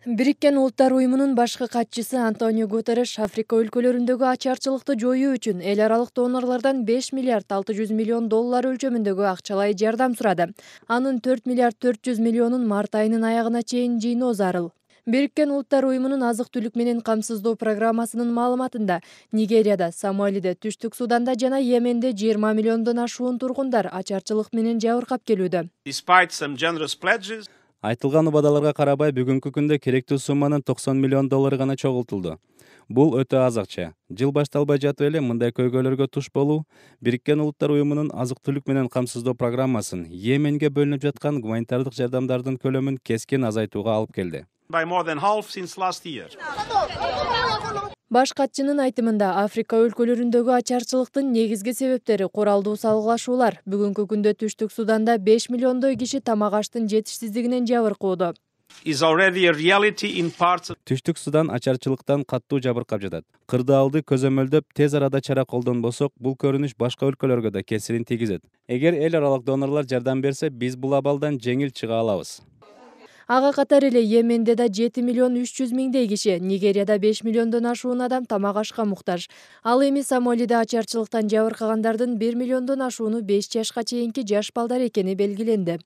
Бириккен Улуттар уюмунун башкы катчысы Антонио Гутерреш Африка өлкөлөрүндөгү ачарчылыкты жоюу үчүн эл аралык донорлордон 5 миллиард 600 миллион доллар өлчөмүндөгү акчалай жардам сурады. Анын 4 миллиард 400 миллионун март айынын аягына чейин жыйноо зарыл. Бириккен Улуттар уюмунун азык-түлүк менен камсыздоо программасынын маалыматында Нигерияда, Сомалиде, Түштүк Суданда жана Йеменде 20 миллиондон ашуун тургундар ачарчылык менен жабыркап келүүдө. Айтылган убадаларга карабай бүгүнкү күндө керектүү сумманын 90 миллион доллары гана чогултулду. Бул өтө аз акча. Жыл башталбай жатып эле мындай көйгөйлөргө туш болуу Бириккен Улуттар уюмунун азык-түлүк менен камсыздоо программасын Йеменге бөлүнүп жаткан гуманитардык жардамдардын көлөмүн кескен азайтууга алып келди. Баш катчынын айтымында Африка өлкөлөрүндөгү ачарчылыктын негизги себептери куралдуу салгылашуулар. Бүгүнкү күндө Түштүк Суданда 5 миллиондой киши тамак аштын жетишсиздигинен жабыркоодо. Түштүк Судан ачарчылыктан каттуу жабыркап жатат. Кырдаалды көзөмөлдөп, тез арада чара колдонбосок, бул көрүнүш башка өлкөлөргө да кесирин тийгизет. Эгер эл аралык донорлор жардам берсе, биз бул абалдан жеңил чыга алабыз. Ага катары эле Йеменде да 7 миллион 300 миңдей киши, Нигерияда 5 миллиондон ашуун адам тамак ашка муктаж. Ал эми Сомалиде ачарчылыктан жабыркагандардын 1 миллиондон ашууну 5 жашка чейинки жаш балдар экени белгиленди.